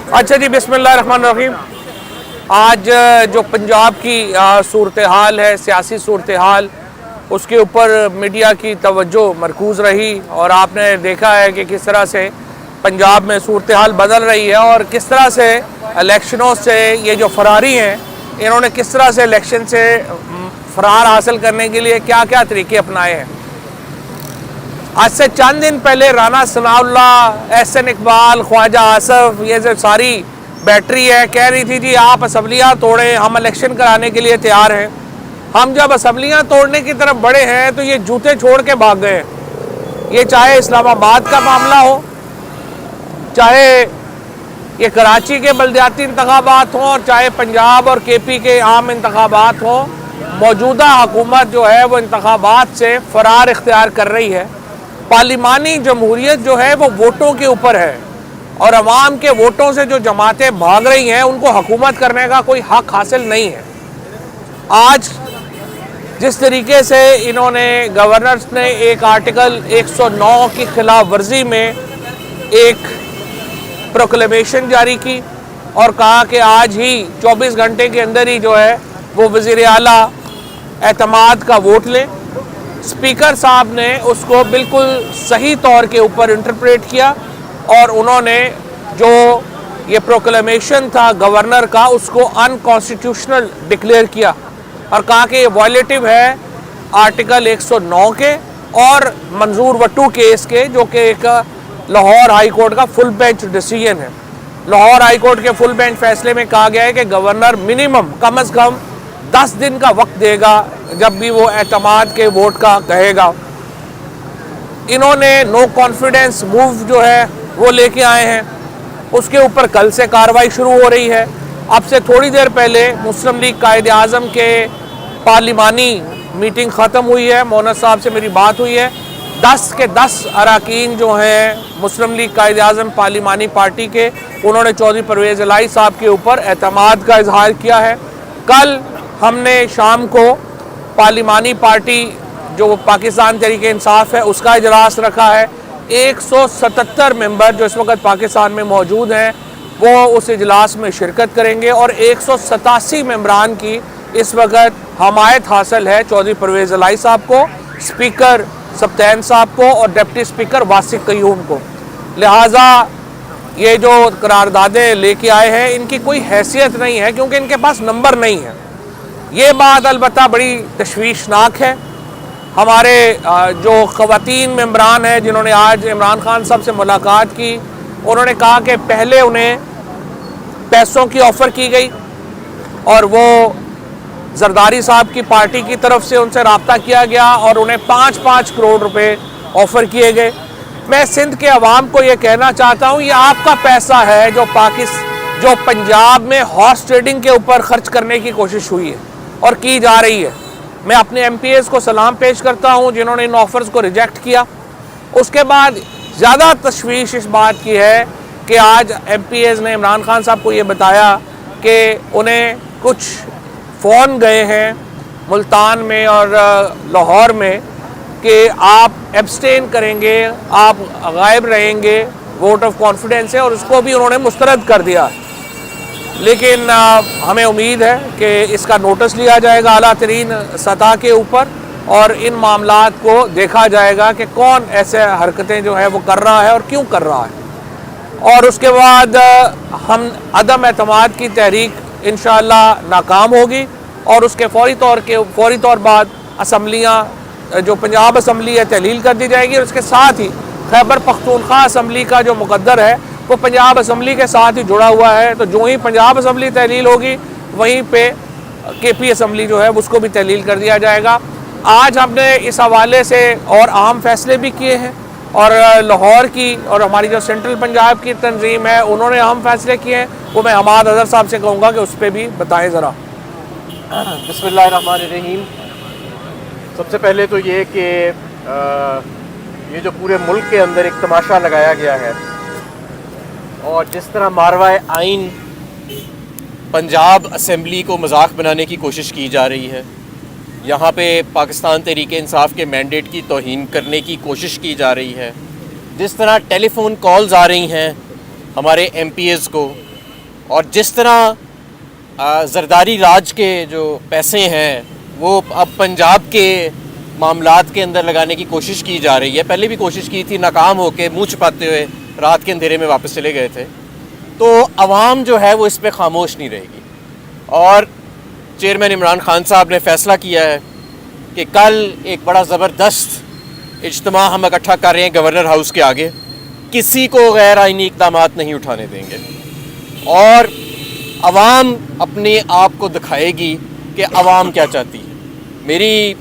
अच्छा जी, बिस्मिल्लाहिर्रहमानिर्रहीम। आज जो पंजाब की सूरत हाल है, सियासी सूरत हाल, उसके ऊपर मीडिया की तवज्जो मरकूज़ रही और आपने देखा है कि किस तरह से पंजाब में सूरत हाल बदल रही है और किस तरह से इलेक्शनों से ये जो फरारी हैं, इन्होंने किस तरह से इलेक्शन से फरार हासिल करने के लिए क्या क्या तरीके अपनाए हैं। आज से चंद दिन पहले राना सनाउल्लाह, एहसन इकबाल, ख्वाजा आसफ, ये जो सारी बैटरी है, कह रही थी जी आप असम्बलियाँ तोड़ें, हम इलेक्शन कराने के लिए तैयार हैं। हम जब असम्बलियाँ तोड़ने की तरफ बढ़े हैं तो ये जूते छोड़ के भाग गए हैं। ये चाहे इस्लामाबाद का मामला हो, चाहे ये कराची के बल्दियाती इंतखाबात हों और चाहे पंजाब और KP के आम इंतखाबात हों, मौजूदा हुकूमत जो है वो इंतखाबात से फरार इख्तियार कर रही है। पार्लिमानी जमहूरियत जो है वो वोटों के ऊपर है और अवाम के वोटों से जो जमातें भाग रही हैं उनको हुकूमत करने का कोई हक हासिल नहीं है। आज जिस तरीके से इन्होंने गवर्नर्स ने एक आर्टिकल 109 की खिलाफ वर्जी में एक प्रोक्लेमेशन जारी की और कहा कि आज ही 24 घंटे के अंदर ही जो है वो वज़ीर आला एतमाद का वोट लें, स्पीकर साहब ने उसको बिल्कुल सही तौर के ऊपर इंटरप्रेट किया और उन्होंने जो ये प्रोक्लेमेशन था गवर्नर का उसको अनकॉन्स्टिट्यूशनल डिक्लेयर किया और कहा कि ये वायलेटिव है आर्टिकल 109 के और मंजूर वट्टू केस के, जो कि एक लाहौर हाई कोर्ट का फुल बेंच डिसीजन है। लाहौर हाई कोर्ट के फुल बेंच फैसले में कहा गया है कि गवर्नर मिनिमम कम से कम 10 दिन का वक्त देगा जब भी वो एतमाद के वोट का कहेगा। इन्होंने नो कॉन्फिडेंस मूव जो है वो लेके आए हैं, उसके ऊपर कल से कार्रवाई शुरू हो रही है। अब से थोड़ी देर पहले मुस्लिम लीग कायदे आज़म के पार्लिमानी मीटिंग ख़त्म हुई है, मोहम्मद साहब से मेरी बात हुई है। 10 के 10 अरकान जो हैं मुस्लिम लीग कायदे आज़म पार्लिमानी पार्टी के, उन्होंने चौधरी परवेज़ इलाही साहब के ऊपर एतमाद का इजहार किया है। कल हमने शाम को पार्लिमानी पार्टी जो पाकिस्तान तहरीक इंसाफ है उसका इजलास रखा है। 177 मेंबर जो इस वक्त पाकिस्तान में मौजूद हैं वो उस इजलास में शिरकत करेंगे और 187 मेंबरान की इस वक्त हमायत हासिल है चौधरी परवेज़ इलाही साहब को, स्पीकर सब्तैन साहब को और डिप्टी स्पीकर वासिक क़य्यूम को। लिहाजा ये जो करारदादें लेके आए हैं इनकी कोई हैसियत नहीं है क्योंकि इनके पास नंबर नहीं है। ये बात अलबत्ता बड़ी तशवीशनाक है। हमारे जो ख़वातीन मेंबरान हैं जिन्होंने आज इमरान खान साहब से मुलाकात की, उन्होंने कहा कि पहले उन्हें पैसों की ऑफ़र की गई और वो जरदारी साहब की पार्टी की तरफ से उनसे रब्ता किया गया और उन्हें 5-5 करोड़ रुपए ऑफ़र किए गए। मैं सिंध के अवाम को ये कहना चाहता हूँ, ये आपका पैसा है जो पंजाब में हॉर्स ट्रेडिंग के ऊपर ख़र्च करने की कोशिश हुई है और की जा रही है। मैं अपने MPs को सलाम पेश करता हूँ जिन्होंने इन ऑफ़र्स को रिजेक्ट किया। उसके बाद ज़्यादा तशवीश इस बात की है कि आज MPs ने इमरान खान साहब को ये बताया कि उन्हें कुछ फ़ोन गए हैं मुल्तान में और लाहौर में कि आप एब्सटेन करेंगे, आप गायब रहेंगे, वोट ऑफ कॉन्फिडेंस है, और उसको भी उन्होंने मुस्तरद कर दिया। लेकिन हमें उम्मीद है कि इसका नोटिस लिया जाएगा आला तरीन सतह के ऊपर और इन मामलात को देखा जाएगा कि कौन ऐसे हरकतें जो है वो कर रहा है और क्यों कर रहा है। और उसके बाद हम अदम एतमाद की तहरीक इंशाअल्लाह नाकाम होगी और उसके फौरी तौर बाद असम्बलियाँ जो पंजाब असम्बली है तहलील कर दी जाएगी और उसके साथ ही खैबर पख्तूनख्वा असम्बली का जो मुकद्दर है वो पंजाब असम्बली के साथ ही जुड़ा हुआ है। तो जो ही पंजाब असम्बली तहलील होगी वहीं पे KP असम्बली जो है उसको भी तहलील कर दिया जाएगा। आज हमने इस हवाले से और अहम फैसले भी किए हैं और लाहौर की और हमारी जो सेंट्रल पंजाब की तंजीम है उन्होंने अहम फैसले किए हैं, वो मैं हमाद अज़हर साहब से कहूँगा कि उस पर भी बताएँ ज़रा। बिस्मिल्लाहिर्रहमानिर्रहीम। सबसे पहले तो ये कि ये जो पूरे मुल्क के अंदर एक तमाशा लगाया गया है और जिस तरह मारवाए आइन पंजाब असम्बली को मजाक बनाने की कोशिश की जा रही है, यहाँ पे पाकिस्तान तहरीक इंसाफ के मैंडेट की तौहीन करने की कोशिश की जा रही है, जिस तरह टेलीफोन कॉल्स आ रही हैं हमारे MPs को और जिस तरह जरदारी राज के जो पैसे हैं वो अब पंजाब के मामलात के अंदर लगाने की कोशिश की जा रही है, पहले भी कोशिश की थी, नाकाम होकर मुँह छुपाते हुए रात के अंधेरे में वापस चले गए थे। तो अवाम जो है वो इस पर खामोश नहीं रहेगी। और चेयरमैन इमरान खान साहब ने फ़ैसला किया है कि कल एक बड़ा ज़बरदस्त इज्तिमा हम इकट्ठा कर रहे हैं गवर्नर हाउस के आगे, किसी को गैर आइनी इक़दाम नहीं उठाने देंगे और अवाम अपने आप को दिखाएगी कि अवाम क्या चाहती है। मेरी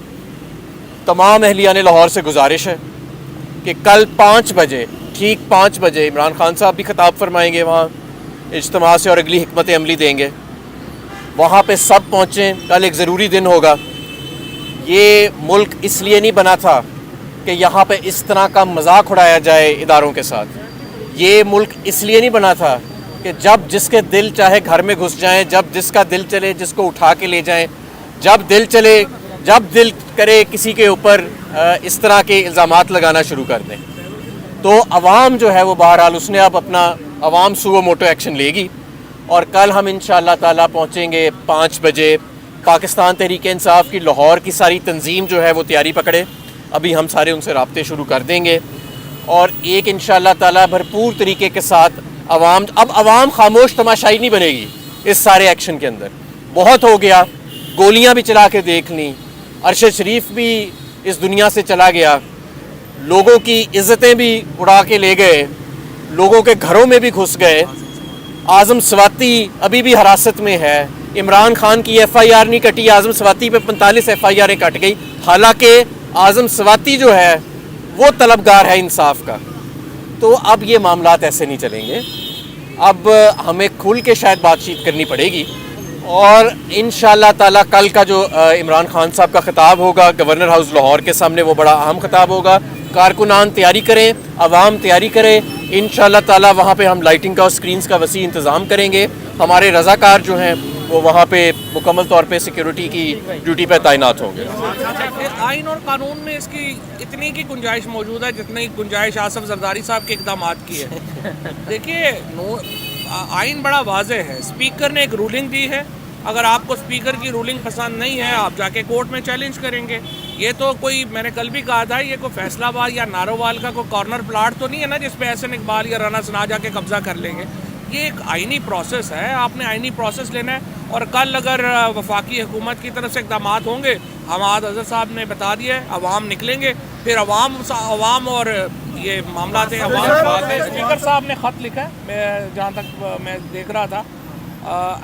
तमाम अहलियान लाहौर से गुजारिश है कि कल 5 बजे, ठीक 5 बजे इमरान खान साहब भी खिताब फरमाएंगे वहाँ इज्तिमा से और अगली हिकमत अमली देंगे, वहाँ पे सब पहुँचें। कल एक ज़रूरी दिन होगा। ये मुल्क इसलिए नहीं बना था कि यहाँ पे इस तरह का मजाक उड़ाया जाए इदारों के साथ। ये मुल्क इसलिए नहीं बना था कि जब जिसके दिल चाहे घर में घुस जाएं, जब जिसका दिल चले जिसको उठा के ले जाएं, जब दिल चले, जब दिल करे किसी के ऊपर इस तरह के इल्ज़ामात लगाना शुरू कर दें। तो अवाम जो है वो बहरहाल उसने अब अपना अवाम सुओ मोटो एक्शन लेगी और कल हम इंशाअल्लाह ताला पहुँचेंगे 5 बजे। पाकिस्तान तहरीक इंसाफ की लाहौर की सारी तंजीम जो है वो तैयारी पकड़े, अभी हम सारे उनसे राब्ते शुरू कर देंगे और एक इंशाअल्लाह ताला भरपूर तरीके के साथ अवाम खामोश तमाशाई नहीं बनेगी इस सारे एक्शन के अंदर। बहुत हो गया, गोलियां भी चला के देख ली, अरशद शरीफ भी इस दुनिया से चला गया, लोगों की इज़्ज़तें भी उड़ा के ले गए, लोगों के घरों में भी घुस गए। आज़म स्वाति अभी भी हिरासत में है। इमरान खान की FIR नहीं कटी, आज़म स्वाति पे 45 FIR कट गई। हालांकि आज़म स्वाति जो है वो तलबगार है इंसाफ का। तो अब ये मामलात ऐसे नहीं चलेंगे, अब हमें खुल के शायद बातचीत करनी पड़ेगी और इंशाअल्लाह ताला कल का जो इमरान खान साहब का खिताब होगा गवर्नर हाउस लाहौर के सामने वो बड़ा अहम खिताब होगा। कारकुनान तैयारी करें, अवाम तैयारी करें। इंशाअल्लाह ताला वहाँ पे हम लाइटिंग का और स्क्रीन्स का वसी इंतज़ाम करेंगे। हमारे रज़ाकार जो हैं वो वहाँ पे मुकम्मल तौर पे सिक्योरिटी की ड्यूटी पे तैनात होंगे। आइन और कानून में इसकी इतनी की गुंजाइश मौजूद है जितनी गुंजाइश आसफ जरदारी साहब के इक़दामात की है। देखिए, आइन बड़ा वाज़ेह है। स्पीकर ने एक रूलिंग दी है, अगर आपको स्पीकर की रूलिंग पसंद नहीं है आप जाके कोर्ट में चैलेंज करेंगे। ये तो कोई, मैंने कल भी कहा था, ये कोई फैसलाबाद या नारोवाल का कोई कॉर्नर प्लाट तो नहीं है ना जिसपे एहसन इकबाल या राना सना जाके कब्जा कर लेंगे। ये एक आइनी प्रोसेस है, आपने आइनी प्रोसेस लेना है। और कल अगर वफाकी हुकूमत की तरफ से इक़दाम होंगे, हमाद अजहर साहब ने बता दिया है, अवाम निकलेंगे, फिर अवाम और ये मामला थे। स्पीकर साहब ने ख़त लिखा है, मैं जहाँ तक मैं देख रहा था,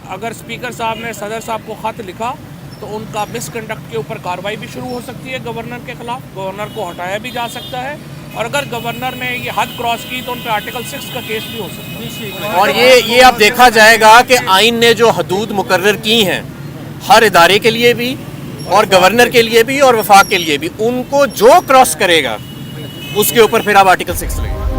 अगर स्पीकर साहब ने सदर साहब को ख़त लिखा तो उनका मिसकंडक्ट के ऊपर कार्रवाई भी शुरू हो सकती है गवर्नर के ख़िलाफ़, गवर्नर को हटाया भी जा सकता है और अगर गवर्नर ने ये हद क्रॉस की तो उन पर आर्टिकल 6 का केस भी हो सकता है। और ये अब देखा जाएगा कि आइन ने जो हदूद मुकर्रर की हैं हर इदारे के लिए भी और गवर्नर के लिए भी और वफाक के लिए भी, उनको जो क्रॉस करेगा उसके ऊपर फिर अब आर्टिकल 6 लगेगा।